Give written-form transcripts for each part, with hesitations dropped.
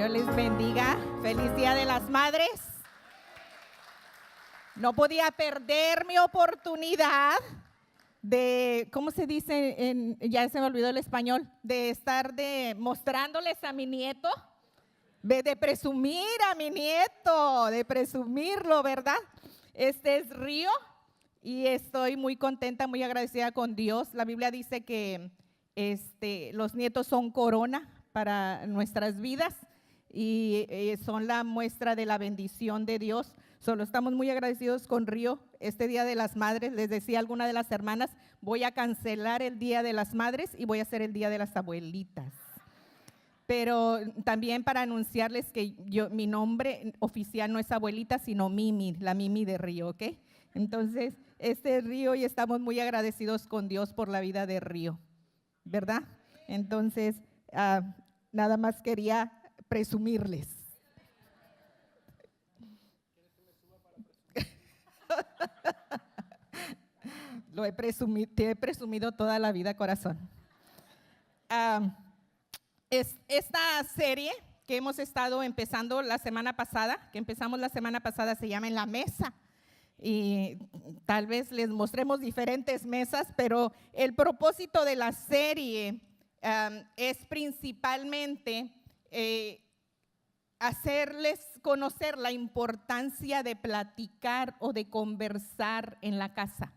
Dios les bendiga. Feliz Día de las Madres. No podía perder mi oportunidad de, ¿cómo se dice? Ya se me olvidó el español, de estar mostrándoles a mi nieto, de presumir a mi nieto, de presumirlo, ¿verdad? Este es Río y estoy muy contenta, muy agradecida con Dios. La Biblia dice que los nietos son corona para nuestras vidas y son la muestra de la bendición de Dios. Solo estamos muy agradecidos con Río. Este Día de las Madres, les decía a alguna de las hermanas, voy a cancelar el Día de las Madres y voy a hacer el Día de las Abuelitas. Pero también para anunciarles que mi nombre oficial no es abuelita, sino Mimi, la Mimi de Río, ¿ok? Entonces, este es Río y estamos muy agradecidos con Dios por la vida de Río, ¿verdad? Entonces, nada más quería presumirles. Te he presumido toda la vida, corazón. Esta serie que hemos estado empezando la semana pasada, se llama En la Mesa. Y tal vez les mostremos diferentes mesas, pero el propósito de la serie es principalmente hacerles conocer la importancia de platicar o de conversar en la casa,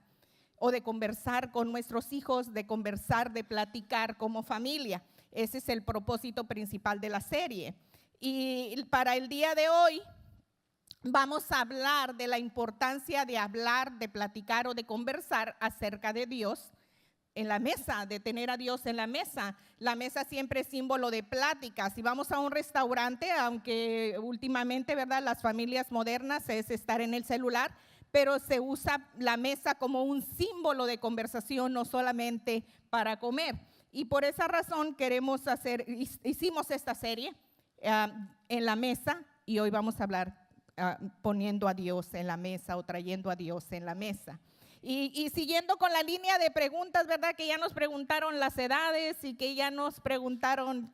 o de conversar con nuestros hijos, de platicar como familia. Ese es el propósito principal de la serie. Y para el día de hoy vamos a hablar de la importancia de hablar, de platicar o de conversar acerca de Dios en la mesa, de tener a Dios en la mesa. La mesa siempre es símbolo de plática. Si vamos a un restaurante, aunque últimamente, ¿verdad?, las familias modernas es estar en el celular, pero se usa la mesa como un símbolo de conversación, no solamente para comer. Y por esa razón hicimos esta serie en la mesa, y hoy vamos a hablar poniendo a Dios en la mesa o trayendo a Dios en la mesa. Y siguiendo con la línea de preguntas, ¿verdad?, que ya nos preguntaron las edades y que ya nos preguntaron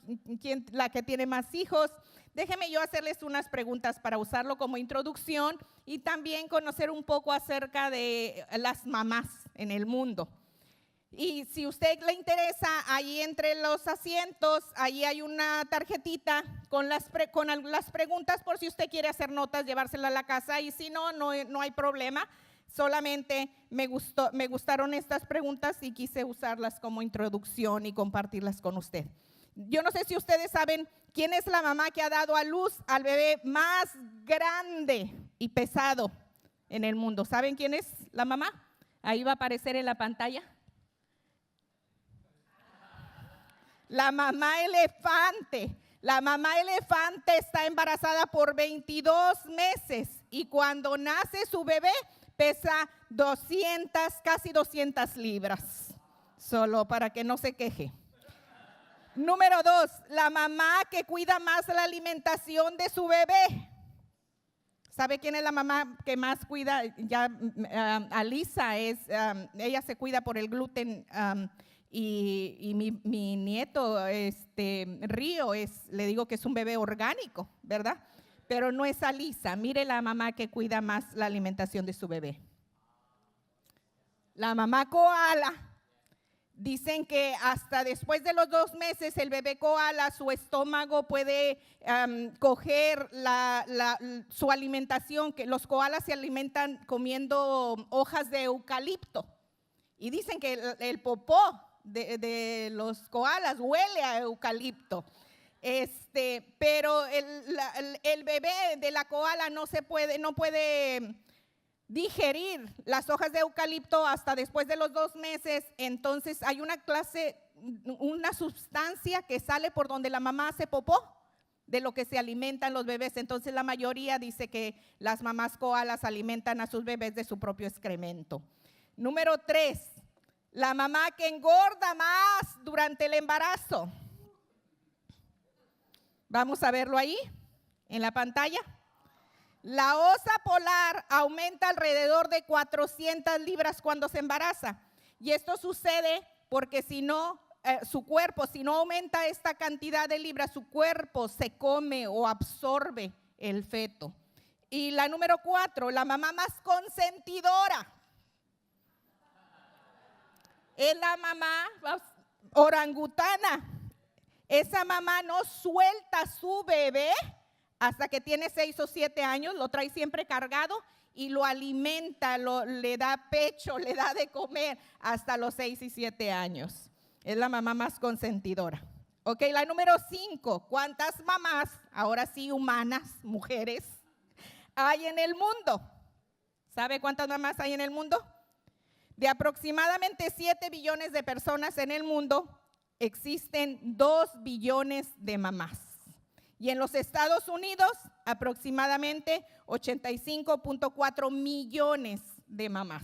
la que tiene más hijos. Déjenme yo hacerles unas preguntas para usarlo como introducción y también conocer un poco acerca de las mamás en el mundo. Y si a usted le interesa, ahí entre los asientos, ahí hay una tarjetita con las preguntas por si usted quiere hacer notas, llevársela a la casa, y si no, no hay problema. Solamente me gustaron estas preguntas y quise usarlas como introducción y compartirlas con usted. Yo no sé si ustedes saben quién es la mamá que ha dado a luz al bebé más grande y pesado en el mundo. ¿Saben quién es la mamá? Ahí va a aparecer en la pantalla. La mamá elefante. La mamá elefante está embarazada por 22 meses y cuando nace su bebé pesa casi 200 libras, solo para que no se queje. Número 2, la mamá que cuida más la alimentación de su bebé. ¿Sabe quién es la mamá que más cuida? Alisa, ella se cuida por el gluten. Y mi nieto, Río, le digo que es un bebé orgánico, ¿verdad? Pero no es Alisa. Mire la mamá que cuida más la alimentación de su bebé. La mamá koala. Dicen que hasta después de los 2 meses el bebé koala, su estómago puede coger su alimentación, que los koalas se alimentan comiendo hojas de eucalipto. Y dicen que el popó de los koalas huele a eucalipto. Pero el bebé de la koala no puede digerir las hojas de eucalipto hasta después de los 2 meses. Entonces hay una sustancia que sale por donde la mamá hace popó, de lo que se alimentan los bebés. Entonces la mayoría dice que las mamás koalas alimentan a sus bebés de su propio excremento. Número 3, la mamá que engorda más durante el embarazo. Vamos a verlo ahí en la pantalla. La osa polar aumenta alrededor de 400 libras cuando se embaraza. Y esto sucede porque si no su cuerpo, si no aumenta esta cantidad de libras, su cuerpo se come o absorbe el feto. Y la número 4, la mamá más consentidora. Es la mamá orangutana. Esa mamá no suelta a su bebé hasta que tiene 6 o 7 años, lo trae siempre cargado y lo alimenta, le da pecho, le da de comer hasta los 6 y 7 años. Es la mamá más consentidora. Ok, la número 5, ¿cuántas mamás, ahora sí humanas, mujeres, hay en el mundo? ¿Sabe cuántas mamás hay en el mundo? De aproximadamente 7 billones de personas en el mundo, existen 2 billones de mamás. Y en los Estados Unidos, aproximadamente 85.4 millones de mamás.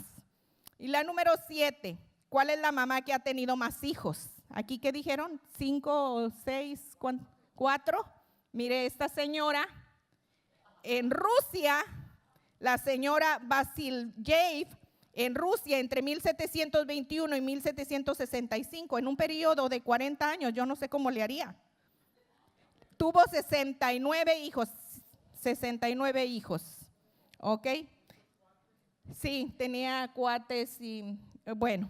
Y la número 7, ¿cuál es la mamá que ha tenido más hijos? Aquí, ¿qué dijeron? 5, 6, 4. Mire, esta señora en Rusia, la señora Vasilyev, en Rusia entre 1721 y 1765, en un periodo de 40 años, yo no sé cómo le haría. Tuvo 69 hijos, 69 hijos, ¿ok? Sí, tenía cuates y bueno.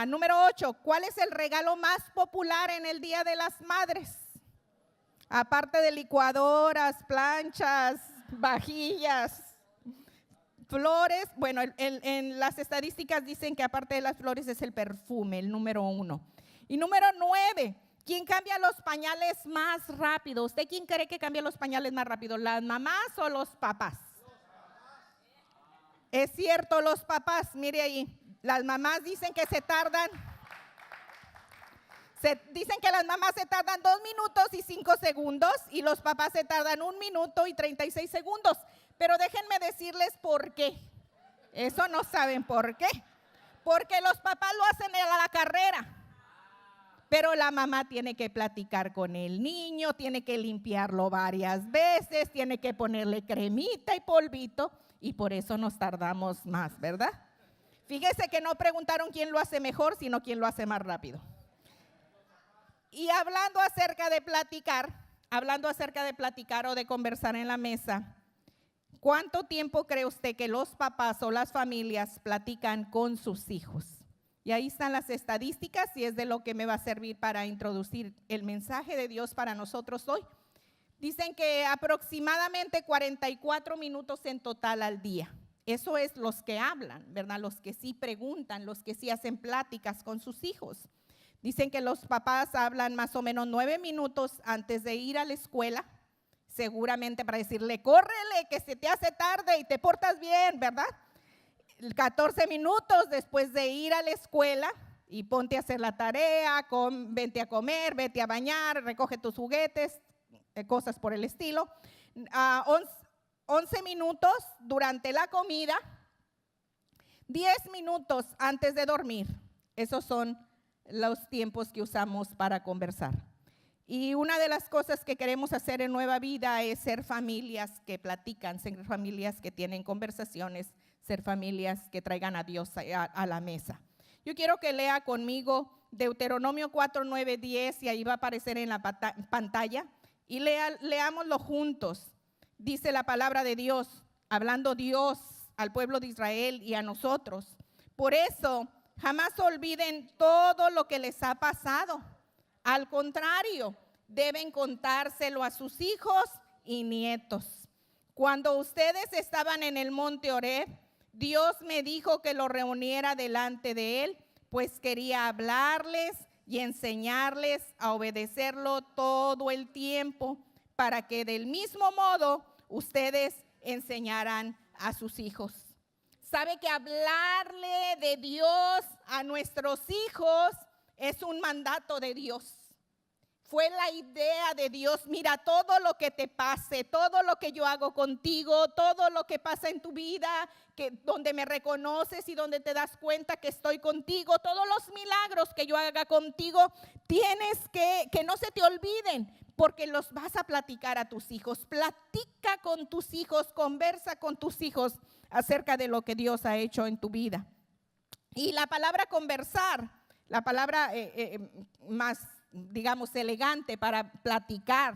Número 8, ¿cuál es el regalo más popular en el Día de las Madres? Aparte de licuadoras, planchas, vajillas, flores, bueno, en las estadísticas dicen que aparte de las flores es el perfume, el número 1. Y número 9, ¿quién cambia los pañales más rápido? ¿Usted quién cree que cambia los pañales más rápido? ¿Las mamás o los papás? Es cierto, los papás, mire ahí, las mamás dicen que se tardan, dicen que las mamás se tardan 2 minutos y 5 segundos y los papás se tardan 1 minuto y 36 segundos. Pero déjenme decirles por qué. Eso no saben por qué. Porque los papás lo hacen a la carrera. Pero la mamá tiene que platicar con el niño, tiene que limpiarlo varias veces, tiene que ponerle cremita y polvito y por eso nos tardamos más, ¿verdad? Fíjese que no preguntaron quién lo hace mejor, sino quién lo hace más rápido. Y hablando acerca de platicar o de conversar en la mesa, ¿cuánto tiempo cree usted que los papás o las familias platican con sus hijos? Y ahí están las estadísticas y es de lo que me va a servir para introducir el mensaje de Dios para nosotros hoy. Dicen que aproximadamente 44 minutos en total al día. Eso es los que hablan, ¿verdad? Los que sí preguntan, los que sí hacen pláticas con sus hijos. Dicen que los papás hablan más o menos 9 minutos antes de ir a la escuela, seguramente para decirle, córrele que se te hace tarde y te portas bien, ¿verdad? 14 minutos después de ir a la escuela y ponte a hacer la tarea, vente a comer, vete a bañar, recoge tus juguetes, cosas por el estilo. 11 minutos durante la comida, 10 minutos antes de dormir. Esos son los tiempos que usamos para conversar. Y una de las cosas que queremos hacer en Nueva Vida es ser familias que platican, ser familias que tienen conversaciones, ser familias que traigan a Dios a la mesa. Yo quiero que lea conmigo Deuteronomio 4, 9, 10 y ahí va a aparecer en la pantalla y leámoslo juntos. Dice la palabra de Dios, hablando Dios al pueblo de Israel y a nosotros. Por eso, jamás olviden todo lo que les ha pasado. Al contrario, deben contárselo a sus hijos y nietos. Cuando ustedes estaban en el monte Horeb, Dios me dijo que lo reuniera delante de él, pues quería hablarles y enseñarles a obedecerlo todo el tiempo, para que del mismo modo ustedes enseñaran a sus hijos. ¿Sabe que hablarle de Dios a nuestros hijos es un mandato de Dios? Fue la idea de Dios. Mira, todo lo que te pase, todo lo que yo hago contigo, todo lo que pasa en tu vida, donde me reconoces y donde te das cuenta que estoy contigo, todos los milagros que yo haga contigo, tienes que no se te olviden, porque los vas a platicar a tus hijos. Platica con tus hijos, conversa con tus hijos acerca de lo que Dios ha hecho en tu vida. Y la palabra conversar la palabra más, digamos, elegante para platicar,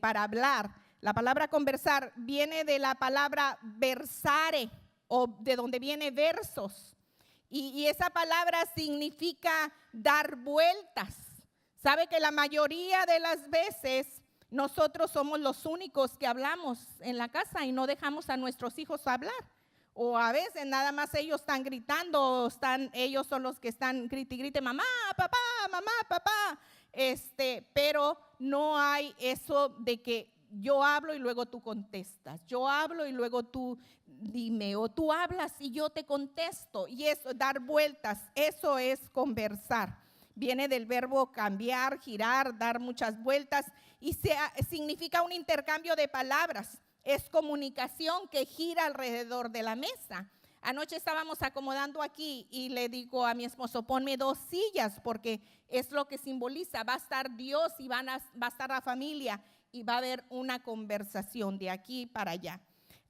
para hablar. La palabra conversar viene de la palabra versare, o de donde viene versos. Y esa palabra significa dar vueltas. Sabe que la mayoría de las veces nosotros somos los únicos que hablamos en la casa y no dejamos a nuestros hijos hablar. O a veces nada más ellos están gritando, ellos son los que están grite, mamá, papá. Pero no hay eso de que yo hablo y luego tú contestas. Yo hablo y luego tú dime, o tú hablas y yo te contesto. Y eso, dar vueltas, eso es conversar. Viene del verbo cambiar, girar, dar muchas vueltas y significa un intercambio de palabras. Es comunicación que gira alrededor de la mesa. Anoche estábamos acomodando aquí y le digo a mi esposo, ponme 2 sillas porque es lo que simboliza. Va a estar Dios y va a estar la familia y va a haber una conversación de aquí para allá.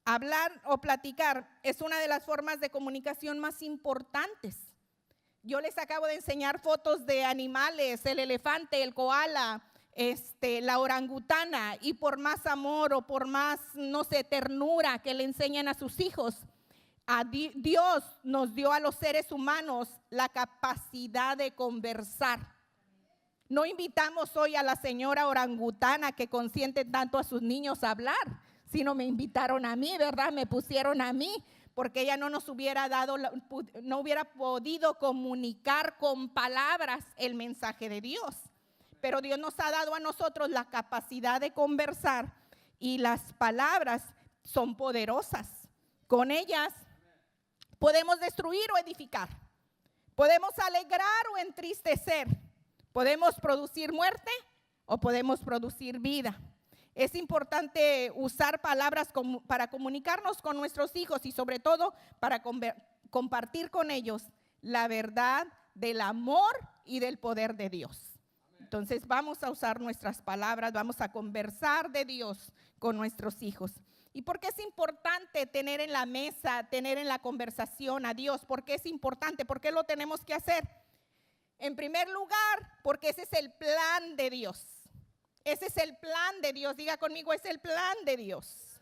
Hablar o platicar es una de las formas de comunicación más importantes. Yo les acabo de enseñar fotos de animales, el elefante, el koala, la orangutana, y por más amor o por más, no sé, ternura que le enseñan a sus hijos, Dios nos dio a los seres humanos la capacidad de conversar. No invitamos hoy a la señora orangutana que consiente tanto a sus niños a hablar, sino me invitaron a mí, ¿verdad? Me pusieron a mí, porque ella no nos hubiera no hubiera podido comunicar con palabras el mensaje de Dios. Pero Dios nos ha dado a nosotros la capacidad de conversar y las palabras son poderosas. Con ellas podemos destruir o edificar, podemos alegrar o entristecer, podemos producir muerte o podemos producir vida. Es importante usar palabras para comunicarnos con nuestros hijos y sobre todo para compartir con ellos la verdad del amor y del poder de Dios. Entonces vamos a usar nuestras palabras, vamos a conversar de Dios con nuestros hijos. ¿Y por qué es importante tener en la mesa, tener en la conversación a Dios? ¿Por qué es importante? ¿Por qué lo tenemos que hacer? En primer lugar, porque ese es el plan de Dios. Ese es el plan de Dios. Diga conmigo, es el plan de Dios.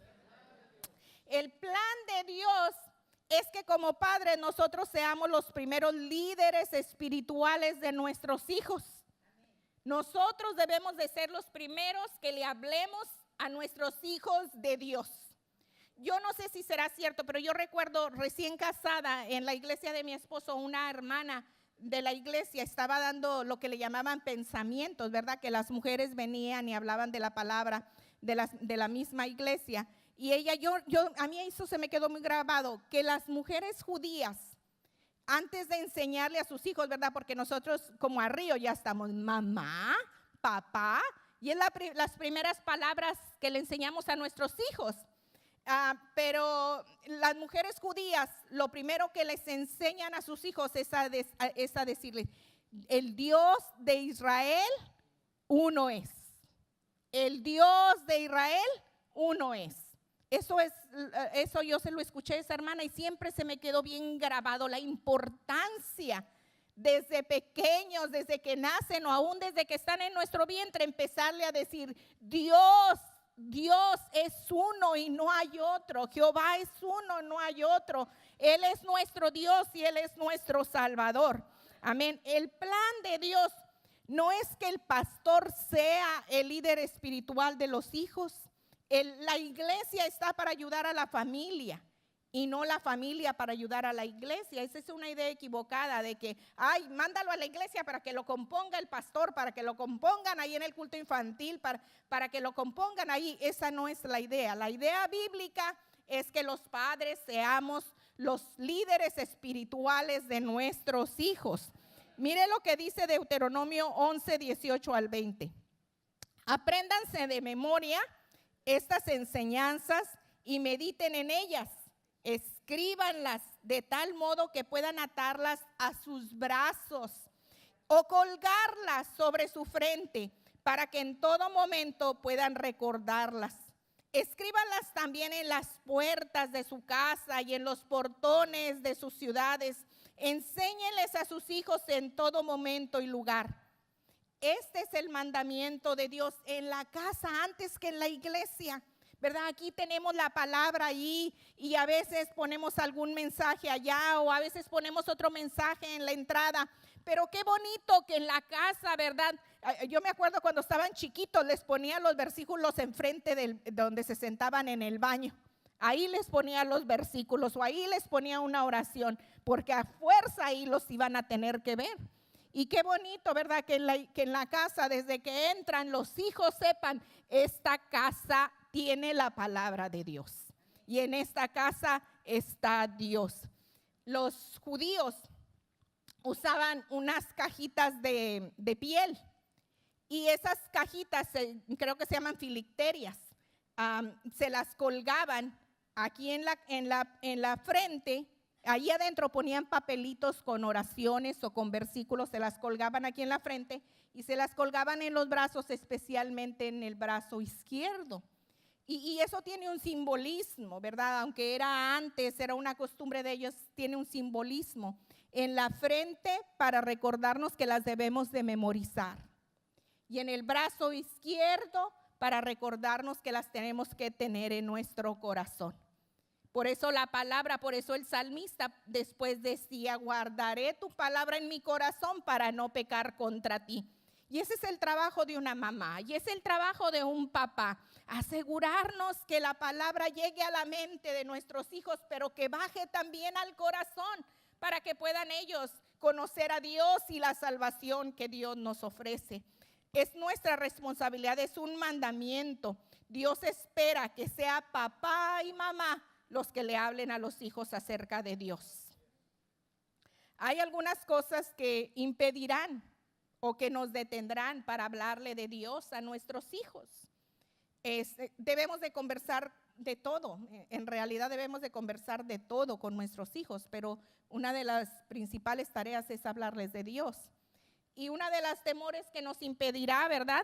El plan de Dios es que como padres nosotros seamos los primeros líderes espirituales de nuestros hijos. Nosotros debemos de ser los primeros que le hablemos a nuestros hijos de Dios. Yo no sé si será cierto, pero yo recuerdo recién casada en la iglesia de mi esposo, una hermana de la iglesia estaba dando lo que le llamaban pensamientos, ¿verdad? Que las mujeres venían y hablaban de la palabra de la misma iglesia. Y ella, a mí eso se me quedó muy grabado, que las mujeres judías, antes de enseñarle a sus hijos, ¿verdad? Porque nosotros como a Río ya estamos, mamá, papá, y es las primeras palabras que le enseñamos a nuestros hijos. Pero las mujeres judías, lo primero que les enseñan a sus hijos es a decirles, el Dios de Israel, uno es. El Dios de Israel, uno es. Eso yo se lo escuché a esa hermana y siempre se me quedó bien grabado la importancia desde pequeños, desde que nacen o aún desde que están en nuestro vientre, empezarle a decir, Dios es uno y no hay otro. Jehová es uno, no hay otro. Él es nuestro Dios y Él es nuestro Salvador. Amén. El plan de Dios no es que el pastor sea el líder espiritual de los hijos. La iglesia está para ayudar a la familia y no la familia para ayudar a la iglesia. Esa es una idea equivocada de que, mándalo a la iglesia para que lo componga el pastor, para que lo compongan ahí en el culto infantil, para que lo compongan ahí. Esa no es la idea. La idea bíblica es que los padres seamos los líderes espirituales de nuestros hijos. Mire lo que dice Deuteronomio 11, 18 al 20. Apréndanse de memoria estas enseñanzas y mediten en ellas. Escríbanlas de tal modo que puedan atarlas a sus brazos o colgarlas sobre su frente para que en todo momento puedan recordarlas. Escríbanlas también en las puertas de su casa y en los portones de sus ciudades. Enséñenles a sus hijos en todo momento y lugar. Este es el mandamiento de Dios en la casa antes que en la iglesia, ¿verdad? Aquí tenemos la palabra ahí y a veces ponemos algún mensaje allá o a veces ponemos otro mensaje en la entrada. Pero qué bonito que en la casa, ¿verdad? Yo me acuerdo cuando estaban chiquitos les ponía los versículos enfrente de donde se sentaban en el baño. Ahí les ponía los versículos o ahí les ponía una oración, porque a fuerza ahí los iban a tener que ver. Y qué bonito, ¿verdad? Que en la casa, desde que entran, los hijos sepan, esta casa tiene la palabra de Dios. Y en esta casa está Dios. Los judíos usaban unas cajitas de piel. Y esas cajitas, creo que se llaman filicterias, se las colgaban aquí en la frente. Ahí adentro ponían papelitos con oraciones o con versículos, se las colgaban aquí en la frente y se las colgaban en los brazos, especialmente en el brazo izquierdo. Y eso tiene un simbolismo, ¿verdad? Aunque era antes, era una costumbre de ellos, tiene un simbolismo en la frente para recordarnos que las debemos de memorizar. Y en el brazo izquierdo para recordarnos que las tenemos que tener en nuestro corazón. Por eso la palabra, por eso el salmista después decía, guardaré tu palabra en mi corazón para no pecar contra ti. Y ese es el trabajo de una mamá y es el trabajo de un papá, asegurarnos que la palabra llegue a la mente de nuestros hijos, pero que baje también al corazón para que puedan ellos conocer a Dios y la salvación que Dios nos ofrece. Es nuestra responsabilidad, es un mandamiento. Dios espera que sea papá y mamá los que le hablen a los hijos acerca de Dios. Hay algunas cosas que impedirán o que nos detendrán para hablarle de Dios a nuestros hijos. Debemos de conversar de todo, en realidad debemos de conversar de todo con nuestros hijos, pero una de las principales tareas es hablarles de Dios. Y una de las temores que nos impedirá, ¿verdad?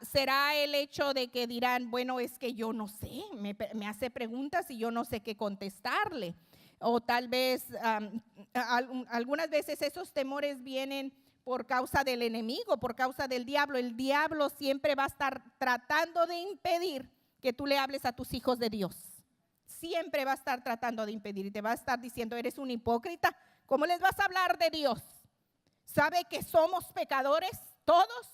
Será el hecho de que dirán, bueno, es que yo no sé, me hace preguntas y yo no sé qué contestarle. O tal vez, algunas veces esos temores vienen por causa del enemigo, por causa del diablo. El diablo siempre va a estar tratando de impedir que tú le hables a tus hijos de Dios. Siempre va a estar tratando de impedir y te va a estar diciendo, eres un hipócrita, ¿cómo les vas a hablar de Dios? ¿Sabe que somos pecadores todos?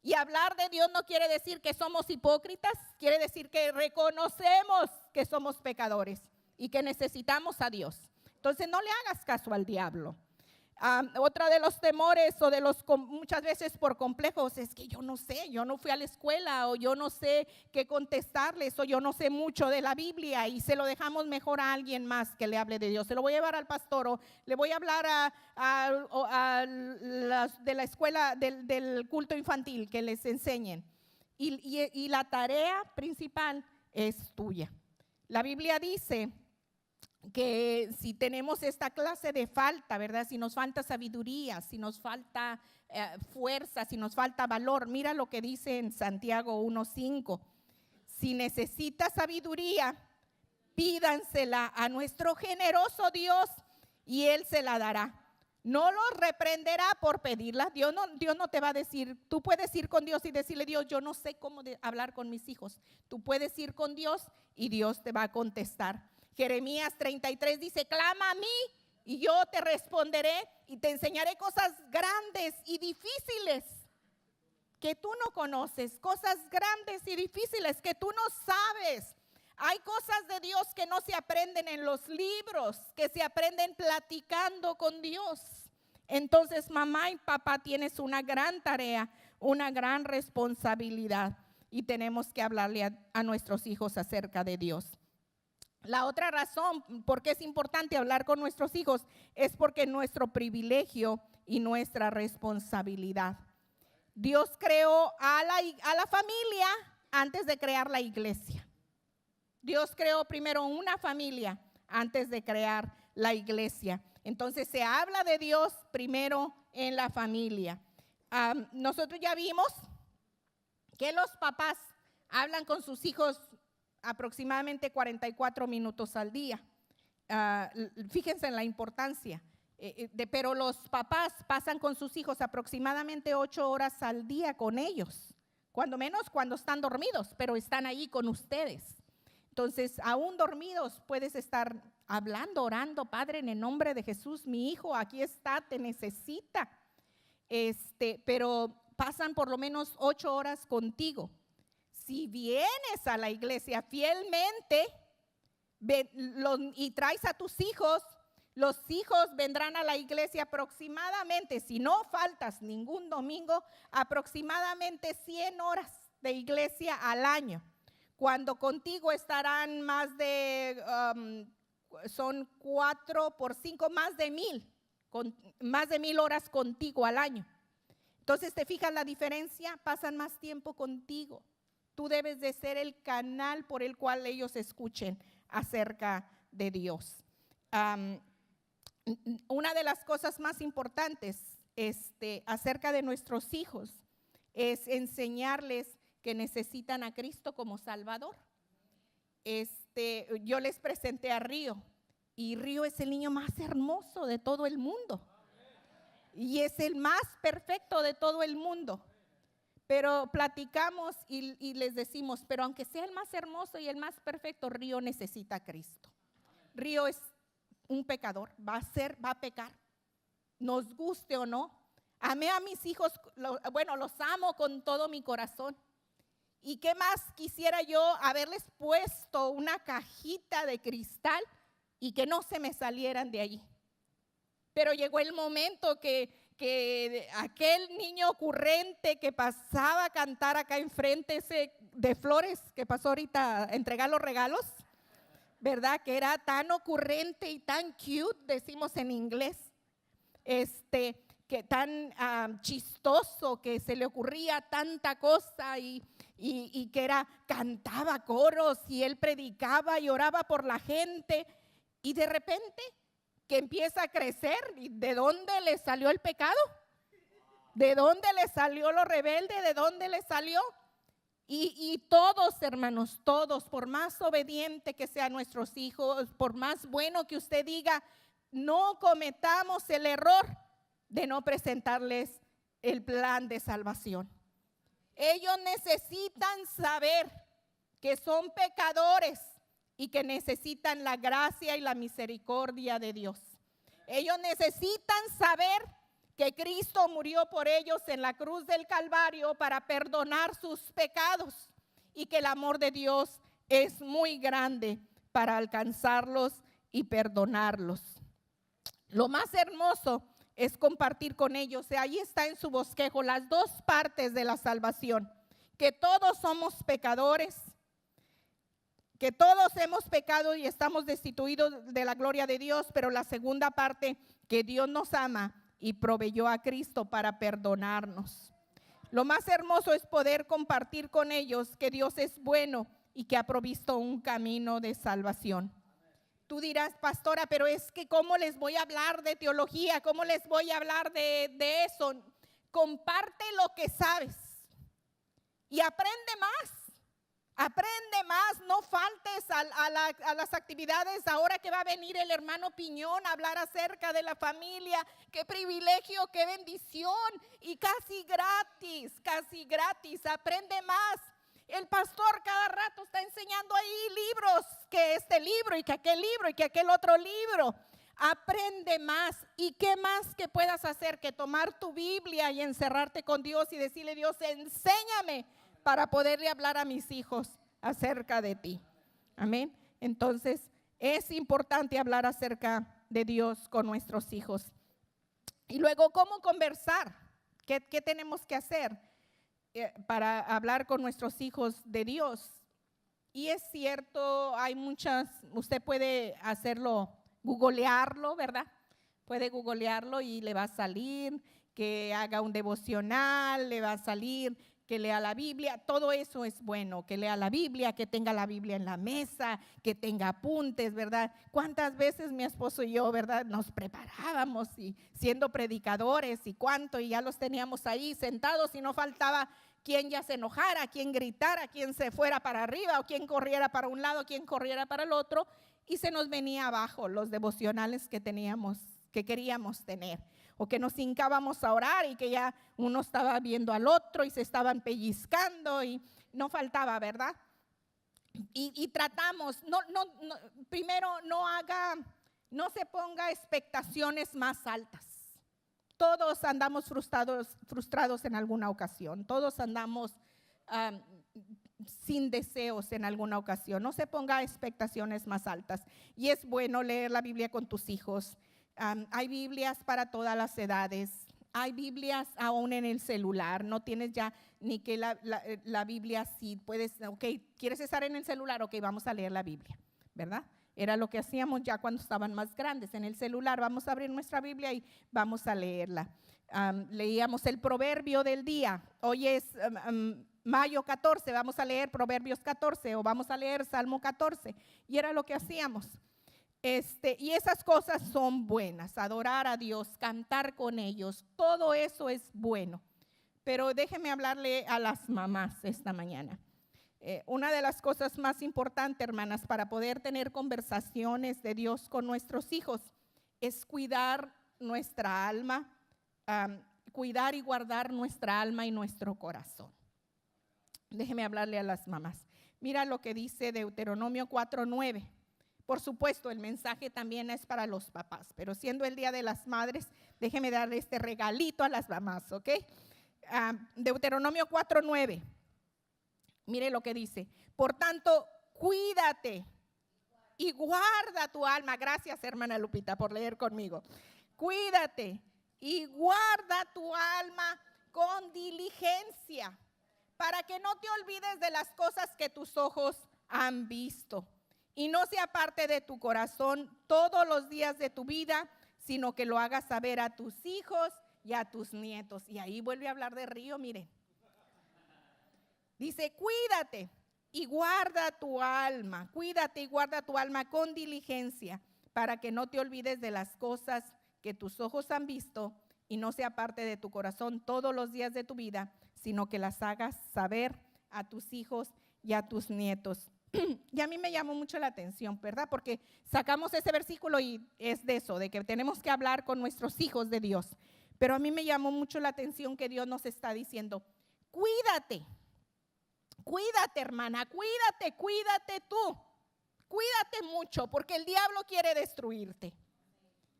Y hablar de Dios no quiere decir que somos hipócritas, quiere decir que reconocemos que somos pecadores y que necesitamos a Dios. Entonces no le hagas caso al diablo. Otra de los temores o de los muchas veces por complejos es que yo no sé, yo no fui a la escuela o yo no sé qué contestarles o yo no sé mucho de la Biblia y se lo dejamos mejor a alguien más que le hable de Dios. Se lo voy a llevar al pastor o le voy a hablar de la escuela del culto infantil que les enseñen. Y la tarea principal es tuya. La Biblia dice que si tenemos esta clase de falta, ¿verdad? Si nos falta sabiduría, si nos falta fuerza, si nos falta valor, mira lo que dice en Santiago 1:5. Si necesitas sabiduría, pídansela a nuestro generoso Dios y Él se la dará. No los reprenderá por pedirla. Dios no te va a decir, tú puedes ir con Dios y decirle, Dios, yo no sé cómo hablar con mis hijos. Tú puedes ir con Dios y Dios te va a contestar. Jeremías 33 dice, clama a mí y yo te responderé y te enseñaré cosas grandes y difíciles que tú no conoces, cosas grandes y difíciles que tú no sabes. Hay cosas de Dios que no se aprenden en los libros, que se aprenden platicando con Dios. Entonces, mamá y papá, tienes una gran tarea, una gran responsabilidad y tenemos que hablarle a nuestros hijos acerca de Dios. La otra razón por qué es importante hablar con nuestros hijos es porque es nuestro privilegio y nuestra responsabilidad. Dios creó a la familia antes de crear la iglesia. Dios creó primero una familia antes de crear la iglesia. Entonces se habla de Dios primero en la familia. Nosotros ya vimos que los papás hablan con sus hijos aproximadamente 44 minutos al día. Fíjense en la importancia. pero los papás pasan con sus hijos aproximadamente 8 horas al día con ellos, cuando menos cuando están dormidos, pero están ahí con ustedes. Entonces, aún dormidos puedes estar hablando, orando: Padre, en el nombre de Jesús, mi hijo aquí está, te necesita. Pero pasan por lo menos 8 horas contigo. Si vienes a la iglesia fielmente y traes a tus hijos, los hijos vendrán a la iglesia aproximadamente, si no faltas ningún domingo, aproximadamente 100 horas de iglesia al año. Cuando contigo estarán más de, son 4 por 5, más de 1000 horas contigo al año. Entonces, ¿te fijas la diferencia? Pasan más tiempo contigo. Tú debes de ser el canal por el cual ellos escuchen acerca de Dios. Una de las cosas más importantes acerca de nuestros hijos es enseñarles que necesitan a Cristo como Salvador. Yo les presenté a Río, y Río es el niño más hermoso de todo el mundo y es el más perfecto de todo el mundo. Pero platicamos y les decimos, pero aunque sea el más hermoso y el más perfecto, Río necesita a Cristo. Río es un pecador, va a pecar, nos guste o no. Amé a mis hijos, los amo con todo mi corazón. ¿Y qué más quisiera yo haberles puesto una cajita de cristal y que no se me salieran de allí? Pero llegó el momento que aquel niño ocurrente que pasaba a cantar acá enfrente, ese de flores que pasó ahorita a entregar los regalos, ¿verdad? Que era tan ocurrente y tan cute, decimos en inglés, que tan chistoso, que se le ocurría tanta cosa y que cantaba coros y él predicaba y oraba por la gente, y de repente que empieza a crecer. ¿Y de dónde le salió el pecado? ¿De dónde le salió lo rebelde? ¿De dónde le salió? Y todos, hermanos, todos, por más obediente que sean nuestros hijos, por más bueno que usted diga, no cometamos el error de no presentarles el plan de salvación. Ellos necesitan saber que son pecadores y que necesitan la gracia y la misericordia de Dios. Ellos necesitan saber que Cristo murió por ellos en la cruz del Calvario para perdonar sus pecados, y que el amor de Dios es muy grande para alcanzarlos y perdonarlos. Lo más hermoso es compartir con ellos. Ahí está en su bosquejo las dos partes de la salvación: que todos somos pecadores, que todos hemos pecado y estamos destituidos de la gloria de Dios, pero la segunda parte, que Dios nos ama y proveyó a Cristo para perdonarnos. Lo más hermoso es poder compartir con ellos que Dios es bueno y que ha provisto un camino de salvación. Tú dirás, pastora, pero es que ¿cómo les voy a hablar de teología? ¿Cómo les voy a hablar de eso? Comparte lo que sabes y aprende más. Aprende más, no faltes a las actividades. Ahora que va a venir el hermano Piñón a hablar acerca de la familia, qué privilegio, qué bendición, y casi gratis, aprende más. El pastor cada rato está enseñando ahí libros, que este libro y que aquel libro y que aquel otro libro. Aprende más. ¿Y qué más que puedas hacer que tomar tu Biblia y encerrarte con Dios y decirle: Dios, enséñame para poderle hablar a mis hijos acerca de ti? Amén. Entonces, es importante hablar acerca de Dios con nuestros hijos. Y luego, ¿cómo conversar? ¿Qué tenemos que hacer para hablar con nuestros hijos de Dios? Y es cierto, hay muchas, usted puede hacerlo, googlearlo, ¿verdad? Puede googlearlo y le va a salir que haga un devocional, le va a salir que lea la Biblia. Todo eso es bueno, que lea la Biblia, que tenga la Biblia en la mesa, que tenga apuntes, ¿verdad? ¿Cuántas veces mi esposo y yo, verdad, nos preparábamos y siendo predicadores y ya los teníamos ahí sentados y no faltaba quien ya se enojara, quien gritara, quien se fuera para arriba o quien corriera para un lado, quien corriera para el otro, y se nos venía abajo los devocionales que teníamos que queríamos tener, o que nos hincábamos a orar y que ya uno estaba viendo al otro y se estaban pellizcando y no faltaba, ¿verdad? Y tratamos, primero no se ponga expectaciones más altas. Todos andamos frustrados en alguna ocasión, todos andamos sin deseos en alguna ocasión. No se ponga expectaciones más altas. Y es bueno leer la Biblia con tus hijos. Hay Biblias para todas las edades. Hay Biblias aún en el celular. No tienes ya ni que la Biblia, si puedes, ok, ¿quieres estar en el celular? Ok, vamos a leer la Biblia, ¿verdad? Era lo que hacíamos ya cuando estaban más grandes. En el celular vamos a abrir nuestra Biblia y vamos a leerla. Leíamos el proverbio del día. Hoy es mayo 14, vamos a leer Proverbios 14 o vamos a leer Salmo 14. Y era lo que hacíamos. Y esas cosas son buenas. Adorar a Dios, cantar con ellos, todo eso es bueno. Pero déjenme hablarle a las mamás esta mañana. Una de las cosas más importantes, hermanas, para poder tener conversaciones de Dios con nuestros hijos es cuidar nuestra alma, cuidar y guardar nuestra alma y nuestro corazón. Déjeme hablarle a las mamás. Mira lo que dice Deuteronomio 4:9. Por supuesto, el mensaje también es para los papás, pero siendo el Día de las Madres, déjeme darle este regalito a las mamás, ¿ok? Deuteronomio 4:9. Mire lo que dice. Por tanto, cuídate y guarda tu alma. Gracias, hermana Lupita, por leer conmigo. Cuídate y guarda tu alma con diligencia, para que no te olvides de las cosas que tus ojos han visto y no se aparte de tu corazón todos los días de tu vida, sino que lo hagas saber a tus hijos y a tus nietos. Y ahí vuelve a hablar de río, miren. Dice, cuídate y guarda tu alma, cuídate y guarda tu alma con diligencia, para que no te olvides de las cosas que tus ojos han visto y no se aparte de tu corazón todos los días de tu vida, sino que las hagas saber a tus hijos y a tus nietos. Y a mí me llamó mucho la atención, ¿verdad? Porque sacamos ese versículo y es de eso, de que tenemos que hablar con nuestros hijos de Dios. Pero a mí me llamó mucho la atención que Dios nos está diciendo, cuídate. Cuídate, hermana, cuídate tú. Cuídate mucho, porque el diablo quiere destruirte.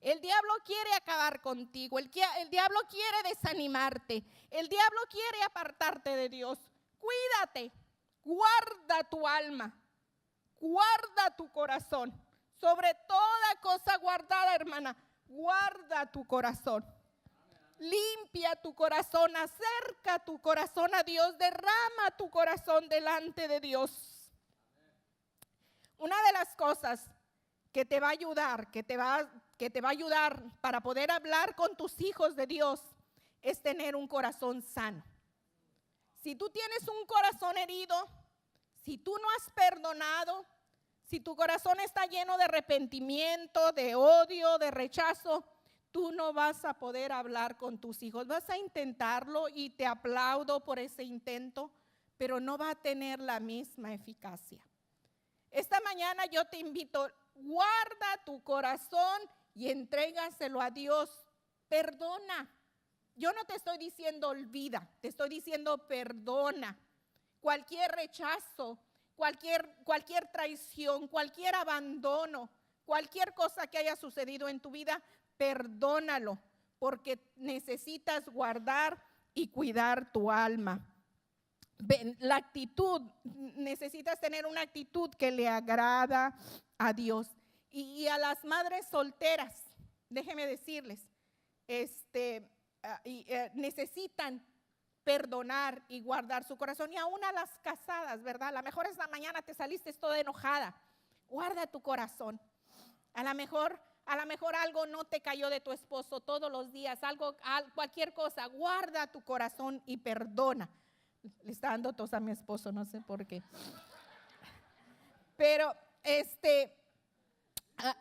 El diablo quiere acabar contigo. El diablo quiere desanimarte. El diablo quiere apartarte de Dios. Cuídate, guarda tu alma, guarda tu corazón. Sobre toda cosa guardada, hermana, guarda tu corazón. Limpia tu corazón, acerca tu corazón a Dios, derrama tu corazón delante de Dios. Una de las cosas que te va a ayudar, que te va a ayudar para poder hablar con tus hijos de Dios, es tener un corazón sano. Si tú tienes un corazón herido, si tú no has perdonado, si tu corazón está lleno de arrepentimiento, de odio, de rechazo, tú no vas a poder hablar con tus hijos. Vas a intentarlo y te aplaudo por ese intento, pero no va a tener la misma eficacia. Esta mañana yo te invito, guarda tu corazón y entrégaselo a Dios. Perdona. Yo no te estoy diciendo olvida, te estoy diciendo perdona. Cualquier rechazo, cualquier traición, cualquier abandono, cualquier cosa que haya sucedido en tu vida, perdónalo, porque necesitas guardar y cuidar tu alma. La actitud, necesitas tener una actitud que le agrada a Dios. Y a las madres solteras, déjenme decirles, necesitan perdonar y guardar su corazón. Y aún a las casadas, ¿verdad? A lo mejor esta mañana te saliste toda enojada. Guarda tu corazón. A lo mejor algo no te cayó de tu esposo todos los días, cualquier cosa, guarda tu corazón y perdona. Le está dando tos a mi esposo, no sé por qué. Pero,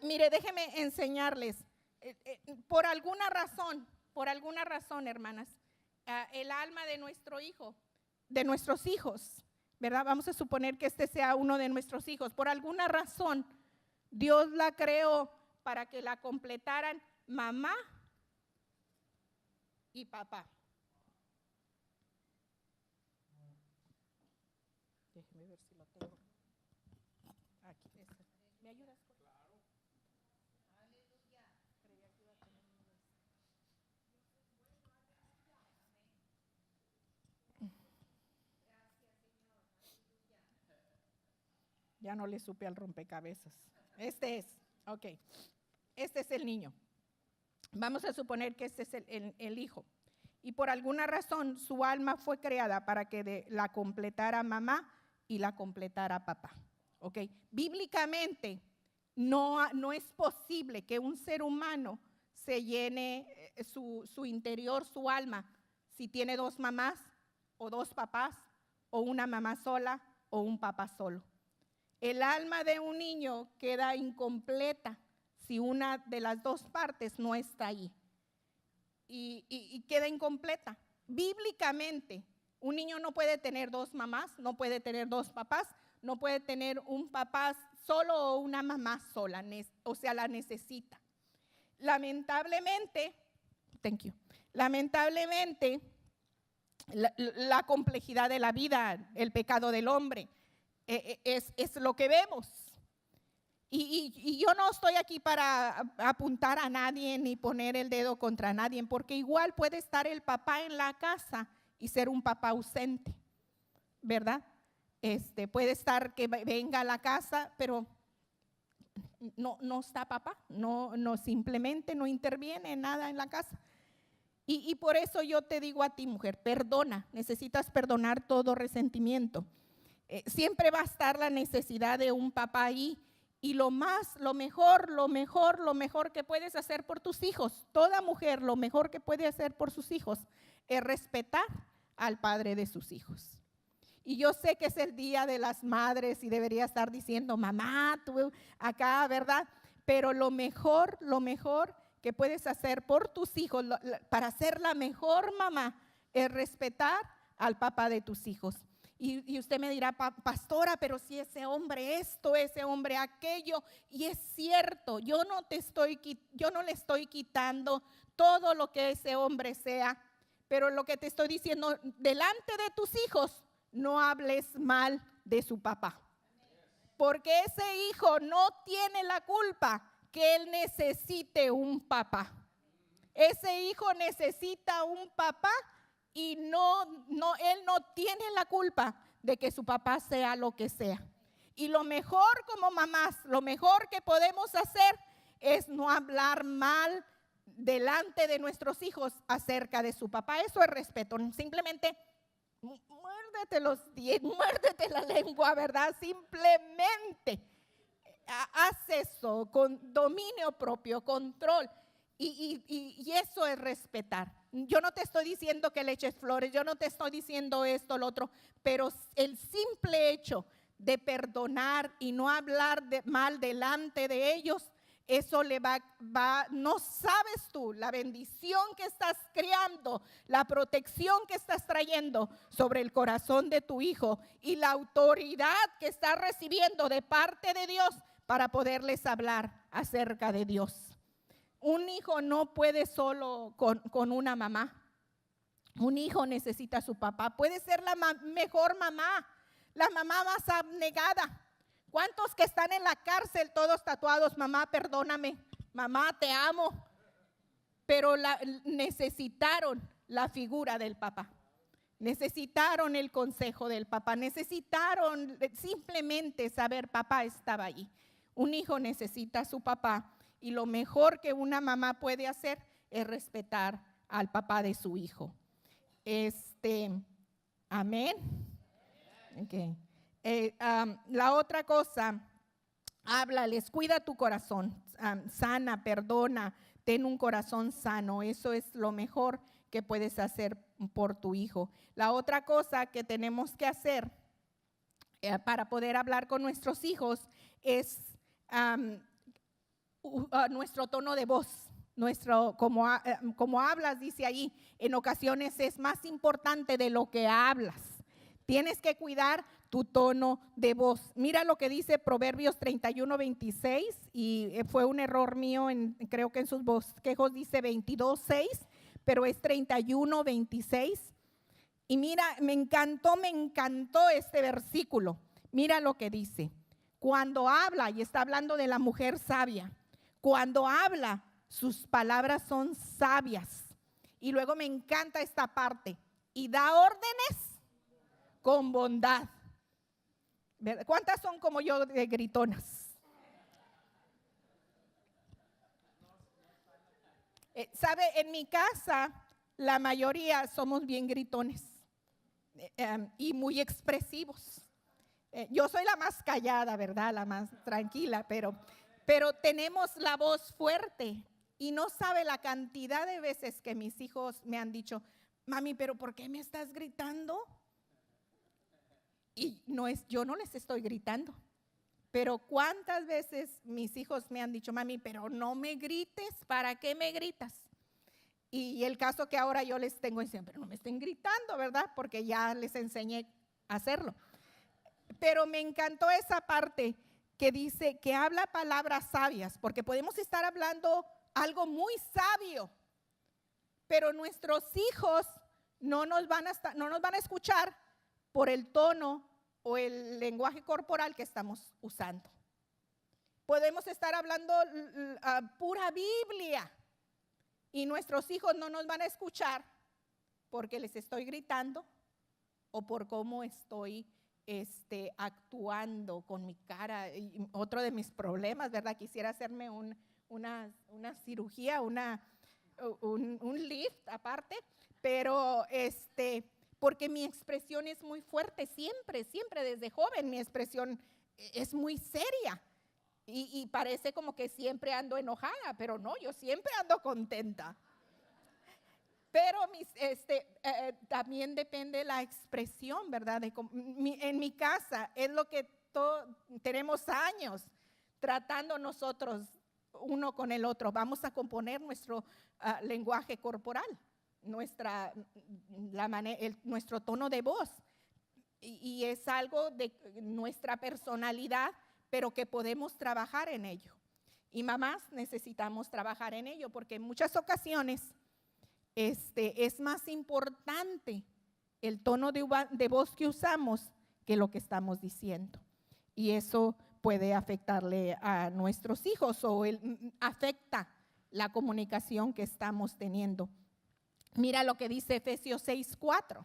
mire, déjeme enseñarles. Por alguna razón, hermanas, el alma de nuestro hijo, de nuestros hijos, ¿verdad? Vamos a suponer que este sea uno de nuestros hijos. Por alguna razón, Dios la creó para que la completaran mamá y papá. Déjeme ver si lo tengo. Aquí, ¿me ayudas? Claro. Aleluya. Creía que iba a tener Ya no le supe al rompecabezas. Este es, ok. Este es el niño. Vamos a suponer que este es el hijo. Y por alguna razón su alma fue creada para que la completara mamá y la completara papá. ¿Ok? Bíblicamente no es posible que un ser humano se llene su interior, su alma, si tiene dos mamás o dos papás o una mamá sola o un papá solo. El alma de un niño queda incompleta si una de las dos partes no está ahí. Y queda incompleta. Bíblicamente, un niño no puede tener dos mamás, no puede tener dos papás, no puede tener un papá solo o una mamá sola, o sea, la necesita. Lamentablemente, la complejidad de la vida, el pecado del hombre, es lo que vemos. Y yo no estoy aquí para apuntar a nadie ni poner el dedo contra nadie, porque igual puede estar el papá en la casa y ser un papá ausente, ¿verdad? Puede estar que venga a la casa, pero no está papá, no simplemente no interviene nada en la casa. Y por eso yo te digo a ti, mujer, perdona, necesitas perdonar todo resentimiento. Siempre va a estar la necesidad de un papá ahí. Y lo mejor que puedes hacer por tus hijos, toda mujer lo mejor que puede hacer por sus hijos es respetar al padre de sus hijos. Y yo sé que es el día de las madres y debería estar diciendo, mamá, tú acá, ¿verdad? Pero lo mejor que puedes hacer por tus hijos, para ser la mejor mamá, es respetar al papá de tus hijos. Y usted me dirá, pastora, pero si ese hombre esto, ese hombre aquello, y es cierto, yo no le estoy quitando todo lo que ese hombre sea, pero lo que te estoy diciendo, delante de tus hijos, no hables mal de su papá, porque ese hijo no tiene la culpa que él necesite un papá. Ese hijo necesita un papá. Y él no tiene la culpa de que su papá sea lo que sea. Y lo mejor como mamás, lo mejor que podemos hacer es no hablar mal delante de nuestros hijos acerca de su papá. Eso es respeto. Simplemente muérdete los dientes, muérdete la lengua, ¿verdad? Simplemente haz eso con dominio propio, control. Y eso es respetar. Yo no te estoy diciendo que le eches flores, yo no te estoy diciendo esto, lo otro, pero el simple hecho de perdonar y no hablar mal delante de ellos, eso le va, no sabes tú la bendición que estás creando, la protección que estás trayendo sobre el corazón de tu hijo y la autoridad que estás recibiendo de parte de Dios para poderles hablar acerca de Dios. Un hijo no puede solo con una mamá. Un hijo necesita a su papá. Puede ser la mejor mamá, la mamá más abnegada. ¿Cuántos que están en la cárcel todos tatuados? Mamá, perdóname. Mamá, te amo. Pero necesitaron la figura del papá. Necesitaron el consejo del papá. Necesitaron simplemente saber, papá estaba ahí. Un hijo necesita a su papá. Y lo mejor que una mamá puede hacer es respetar al papá de su hijo. Amén. Okay. La otra cosa, háblales, cuida tu corazón, sana, perdona, ten un corazón sano. Eso es lo mejor que puedes hacer por tu hijo. La otra cosa que tenemos que hacer para poder hablar con nuestros hijos es nuestro tono de voz, como hablas, dice ahí, en ocasiones es más importante de lo que hablas. Tienes que cuidar tu tono de voz. Mira lo que dice Proverbios 31:26, y fue un error mío, creo que en sus bosquejos dice 22:6, pero es 31:26. Y mira, me encantó este versículo. Mira lo que dice. Cuando habla, y está hablando de la mujer sabia, cuando habla, sus palabras son sabias. Y luego me encanta esta parte. Y da órdenes con bondad. ¿Cuántas son como yo de gritonas? ¿Sabe? En mi casa la mayoría somos bien gritones y muy expresivos. Yo soy la más callada, ¿verdad? La más tranquila, pero tenemos la voz fuerte. Y no sabe la cantidad de veces que mis hijos me han dicho: mami, ¿pero por qué me estás gritando? Y yo no les estoy gritando, pero cuántas veces mis hijos me han dicho: mami, pero no me grites, ¿para qué me gritas? Y el caso que ahora yo les tengo, dicen: pero no me estén gritando, ¿verdad? Porque ya les enseñé a hacerlo. Pero me encantó esa parte que dice que habla palabras sabias, porque podemos estar hablando algo muy sabio, pero nuestros hijos no nos van a escuchar por el tono o el lenguaje corporal que estamos usando. Podemos estar hablando pura Biblia y nuestros hijos no nos van a escuchar porque les estoy gritando o por cómo estoy actuando con mi cara. Y otro de mis problemas, ¿verdad? Quisiera hacerme una cirugía, un lift aparte, pero porque mi expresión es muy fuerte, siempre desde joven mi expresión es muy seria y parece como que siempre ando enojada, pero no, yo siempre ando contenta. Pero también depende la expresión, ¿verdad? En mi casa es lo que tenemos años tratando nosotros uno con el otro. Vamos a componer nuestro lenguaje corporal, nuestro tono de voz. Y es algo de nuestra personalidad, pero que podemos trabajar en ello. Y mamás necesitamos trabajar en ello porque en muchas ocasiones es más importante el tono de voz que usamos que lo que estamos diciendo. Y eso puede afectarle a nuestros hijos o afecta la comunicación que estamos teniendo. Mira lo que dice Efesios 6:4.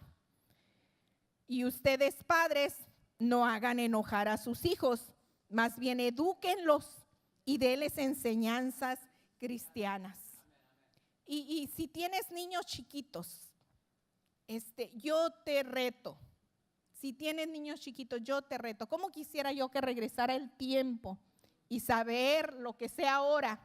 Y ustedes, padres, no hagan enojar a sus hijos, más bien edúquenlos y denles enseñanzas cristianas. Y si tienes niños chiquitos, yo te reto. Si tienes niños chiquitos, yo te reto. ¿Cómo quisiera yo que regresara el tiempo y saber lo que sé ahora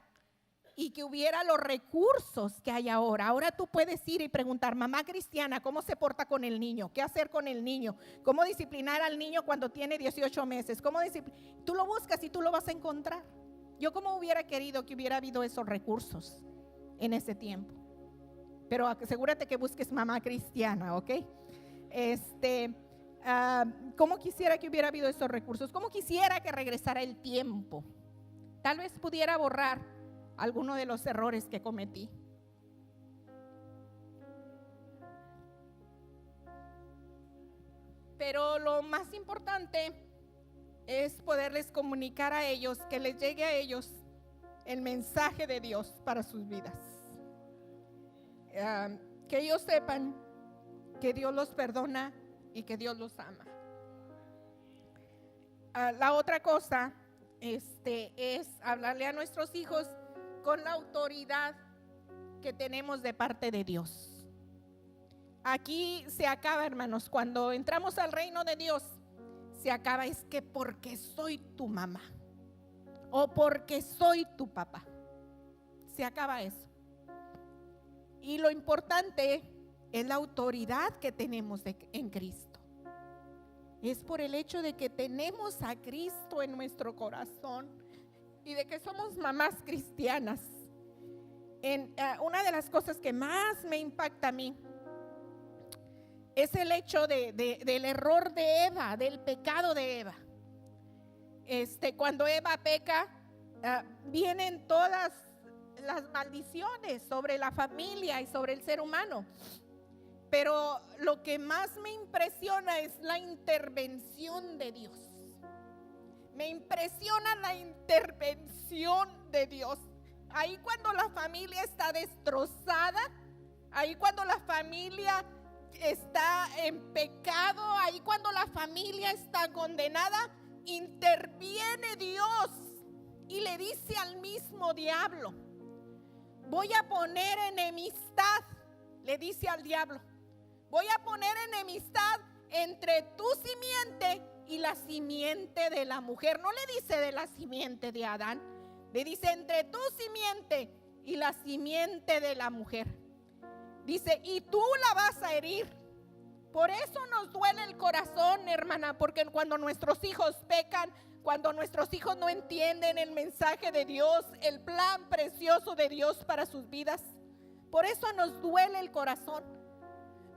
y que hubiera los recursos que hay ahora? Ahora tú puedes ir y preguntar: mamá cristiana, ¿cómo se porta con el niño? ¿Qué hacer con el niño? ¿Cómo disciplinar al niño cuando tiene 18 meses? Tú lo buscas y tú lo vas a encontrar. Yo como hubiera querido que hubiera habido esos recursos en ese tiempo. Pero asegúrate que busques mamá cristiana, ¿ok? ¿Cómo quisiera que hubiera habido esos recursos? ¿Cómo quisiera que regresara el tiempo? Tal vez pudiera borrar alguno de los errores que cometí. Pero lo más importante es poderles comunicar a ellos, que les llegue a ellos el mensaje de Dios para sus vidas. Que ellos sepan que Dios los perdona y que Dios los ama. La otra cosa es hablarle a nuestros hijos con la autoridad que tenemos de parte de Dios. Aquí se acaba, hermanos, cuando entramos al reino de Dios, se acaba, es que porque soy tu mamá o porque soy tu papá. Se acaba eso. Y lo importante es la autoridad que tenemos en Cristo. Es por el hecho de que tenemos a Cristo en nuestro corazón y de que somos mamás cristianas. Una de las cosas que más me impacta a mí es el hecho del error de Eva, del pecado de Eva. Cuando Eva peca, vienen todas las maldiciones sobre la familia y sobre el ser humano. Pero lo que más me impresiona es la intervención de Dios. Me impresiona la intervención de Dios. Ahí cuando la familia está destrozada, ahí cuando la familia está en pecado, ahí cuando la familia está condenada, interviene Dios y le dice al mismo diablo: voy a poner enemistad, le dice al diablo, voy a poner enemistad entre tu simiente y la simiente de la mujer. No le dice de la simiente de Adán, le dice entre tu simiente y la simiente de la mujer. Dice, y tú la vas a herir. Por eso nos duele el corazón, hermana, porque cuando nuestros hijos pecan, cuando nuestros hijos no entienden el mensaje de Dios, el plan precioso de Dios para sus vidas, por eso nos duele el corazón.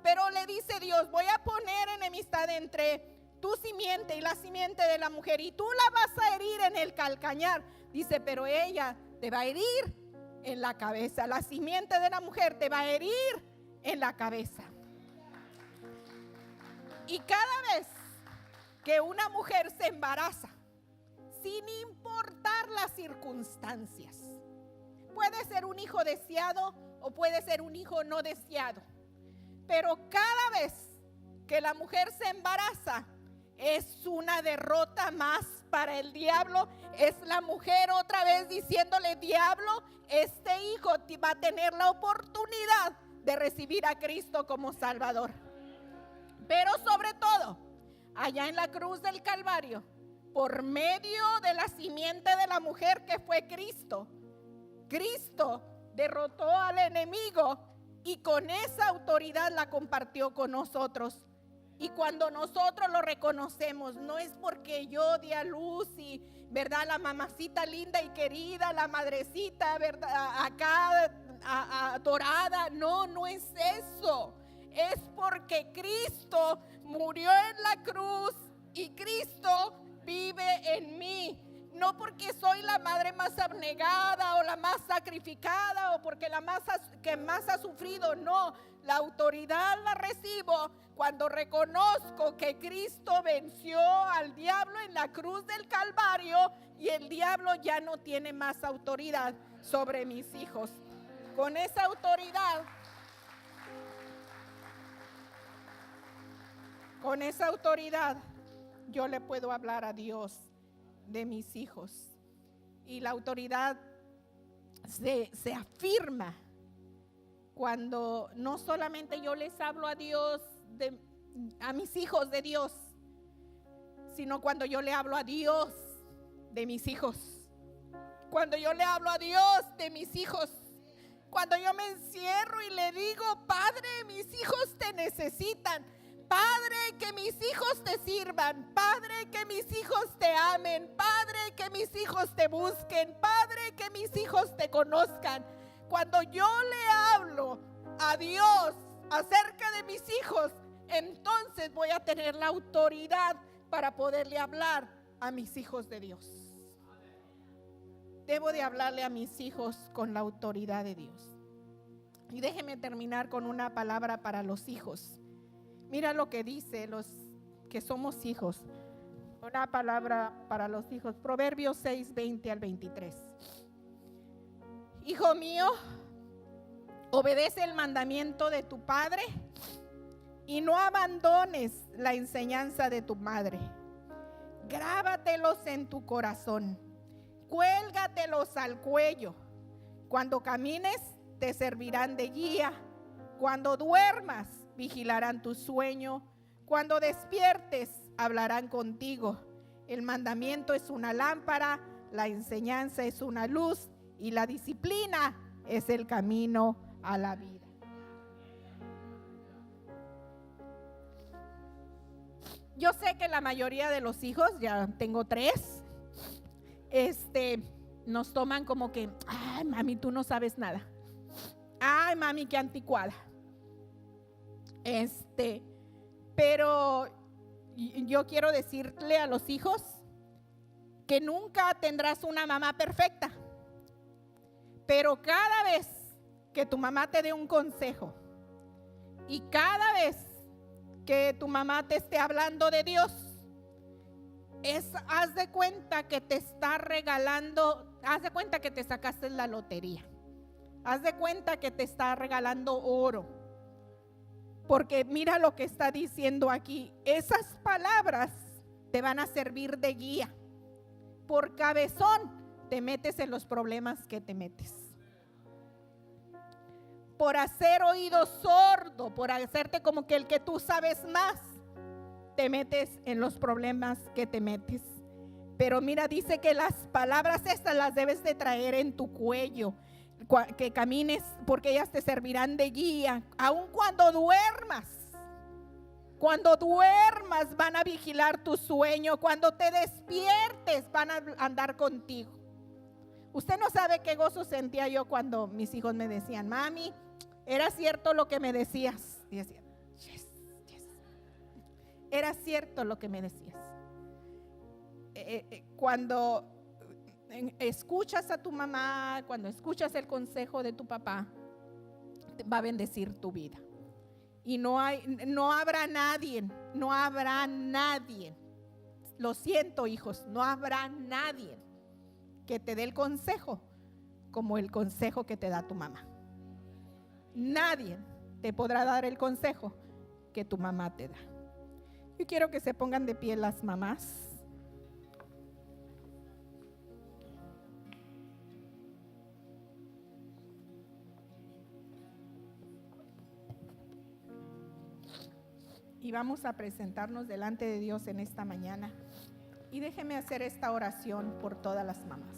Pero le dice Dios, voy a poner enemistad entre tu simiente y la simiente de la mujer, y tú la vas a herir en el calcañar. Dice, pero ella te va a herir en la cabeza. La simiente de la mujer te va a herir en la cabeza. Y cada vez que una mujer se embaraza, sin importar las circunstancias, puede ser un hijo deseado o puede ser un hijo no deseado, pero cada vez que la mujer se embaraza, es una derrota más para el diablo. Es la mujer otra vez diciéndole, diablo, este hijo va a tener la oportunidad de recibir a Cristo como Salvador. Pero sobre todo, allá en la cruz del Calvario, por medio de la simiente de la mujer que fue Cristo, Cristo derrotó al enemigo y con esa autoridad la compartió con nosotros. Y cuando nosotros lo reconocemos, no es porque yo di a luz y, ¿verdad? La mamacita linda y querida, la madrecita, ¿verdad? Acá adorada. No, no es eso. Es porque Cristo murió en la cruz y Cristo vive en mí. No porque soy la madre más abnegada o la más sacrificada o porque que más ha sufrido. No, la autoridad la recibo cuando reconozco que Cristo venció al diablo en la cruz del Calvario y el diablo ya no tiene más autoridad sobre mis hijos. Con esa autoridad, yo le puedo hablar a Dios de mis hijos. Y la autoridad se afirma cuando no solamente yo les hablo a Dios, a mis hijos de Dios, sino cuando yo le hablo a Dios de mis hijos. Cuando yo le hablo a Dios de mis hijos. Cuando yo me encierro y le digo, Padre, mis hijos te necesitan. Padre, que mis hijos te sirvan. Padre, que mis hijos te amen. Padre, que mis hijos te busquen. Padre, que mis hijos te conozcan. Cuando yo le hablo a Dios acerca de mis hijos, entonces voy a tener la autoridad para poderle hablar a mis hijos de Dios. Debo de hablarle a mis hijos con la autoridad de Dios. Y déjeme terminar con una palabra para los hijos. Mira lo que dice los que somos hijos. Una palabra para los hijos. Proverbios 6, 20 al 23. Hijo mío, obedece el mandamiento de tu padre y no abandones la enseñanza de tu madre. Grábatelos en tu corazón. Cuélgatelos al cuello. Cuando camines, te servirán de guía. Cuando duermas, vigilarán tu sueño. Cuando despiertes, hablarán contigo. El mandamiento es una lámpara, la enseñanza es una luz y la disciplina es el camino a la vida. Yo sé que la mayoría de los hijos, ya tengo 3, nos toman como que, ay, mami, tú no sabes nada. Ay, mami, qué anticuada. Pero yo quiero decirle a los hijos que nunca tendrás una mamá perfecta, pero cada vez que tu mamá te dé un consejo y cada vez que tu mamá te esté hablando de Dios, haz de cuenta que te está regalando, haz de cuenta que te sacaste la lotería, haz de cuenta que te está regalando oro, porque mira lo que está diciendo aquí. Esas palabras te van a servir de guía. Por cabezón te metes en los problemas que te metes. Por hacer oído sordo, por hacerte como que el que tú sabes más, te metes en los problemas que te metes. Pero mira, dice que las palabras estas las debes de traer en tu cuello, que camines, porque ellas te servirán de guía. Aun cuando duermas van a vigilar tu sueño. Cuando te despiertes van a andar contigo. Usted no sabe qué gozo sentía yo cuando mis hijos me decían: mami, era cierto lo que me decías. Y decía: yes, yes. Era cierto lo que me decías. Cuando escuchas a tu mamá, cuando escuchas el consejo de tu papá, va a bendecir tu vida. Y no habrá nadie, lo siento, hijos, no habrá nadie que te dé el consejo como el consejo que te da tu mamá. Nadie te podrá dar el consejo que tu mamá te da. Yo quiero que se pongan de pie las mamás. Y vamos a presentarnos delante de Dios en esta mañana. Y déjeme hacer esta oración por todas las mamás.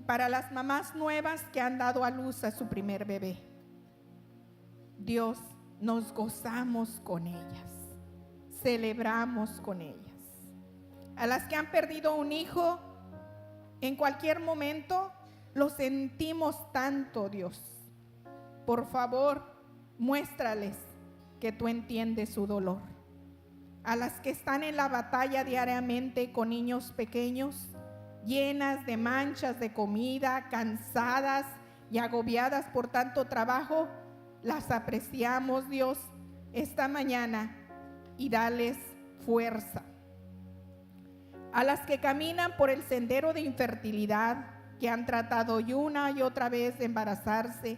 Para las mamás nuevas que han dado a luz a su primer bebé, Dios, nos gozamos con ellas, celebramos con ellas. A las que han perdido un hijo, en cualquier momento lo sentimos tanto, Dios. Por favor, muéstrales que tú entiendes su dolor. A las que están en la batalla diariamente con niños pequeños, llenas de manchas de comida, cansadas y agobiadas por tanto trabajo, las apreciamos, Dios, esta mañana, y dales fuerza. A las que caminan por el sendero de infertilidad, que han tratado una y otra vez de embarazarse,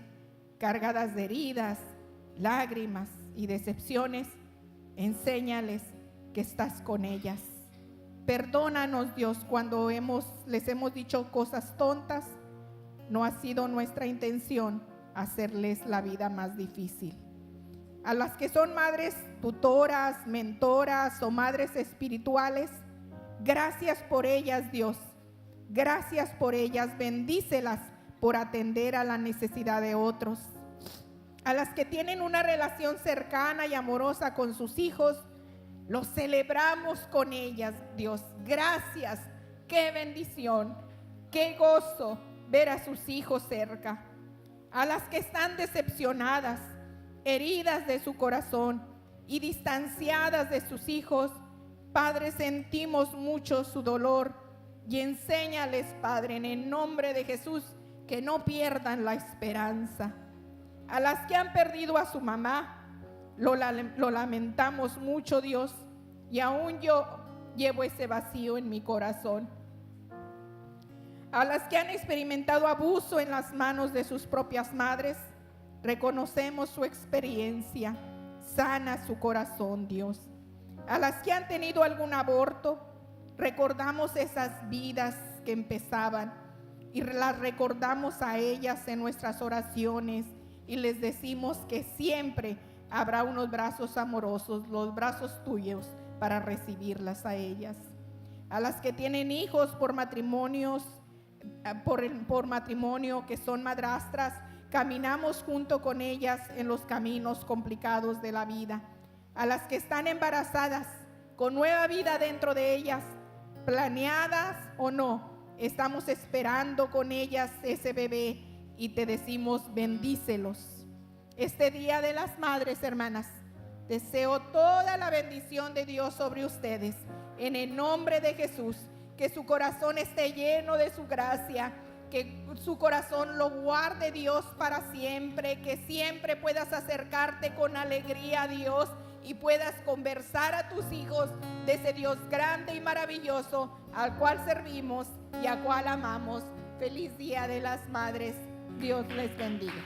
cargadas de heridas, lágrimas y decepciones, enséñales que estás con ellas. Perdónanos, Dios, cuando les hemos dicho cosas tontas. No ha sido nuestra intención hacerles la vida más difícil. A las que son madres tutoras, mentoras o madres espirituales, gracias por ellas, Dios. Gracias por ellas, bendícelas por atender a la necesidad de otros. A las que tienen una relación cercana y amorosa con sus hijos, los celebramos con ellas, Dios. Gracias, qué bendición, qué gozo ver a sus hijos cerca. A las que están decepcionadas, heridas de su corazón y distanciadas de sus hijos, Padre, sentimos mucho su dolor y enséñales, Padre, en el nombre de Jesús, que no pierdan la esperanza. A las que han perdido a su mamá, lo lamentamos mucho, Dios, y aún yo llevo ese vacío en mi corazón. A las que han experimentado abuso en las manos de sus propias madres, reconocemos su experiencia, sana su corazón, Dios. A las que han tenido algún aborto, recordamos esas vidas que empezaban y las recordamos a ellas en nuestras oraciones y les decimos que siempre habrá unos brazos amorosos, los brazos tuyos, para recibirlas a ellas. A las que tienen hijos por matrimonio, que son madrastras, caminamos junto con ellas en los caminos complicados de la vida. A las que están embarazadas, con nueva vida dentro de ellas, planeadas o no, estamos esperando con ellas ese bebé y te decimos: bendícelos. Este Día de las Madres, hermanas, deseo toda la bendición de Dios sobre ustedes. En el nombre de Jesús, que su corazón esté lleno de su gracia, que su corazón lo guarde Dios para siempre, que siempre puedas acercarte con alegría a Dios y puedas conversar a tus hijos de ese Dios grande y maravilloso al cual servimos y al cual amamos. Feliz Día de las Madres. Dios les bendiga.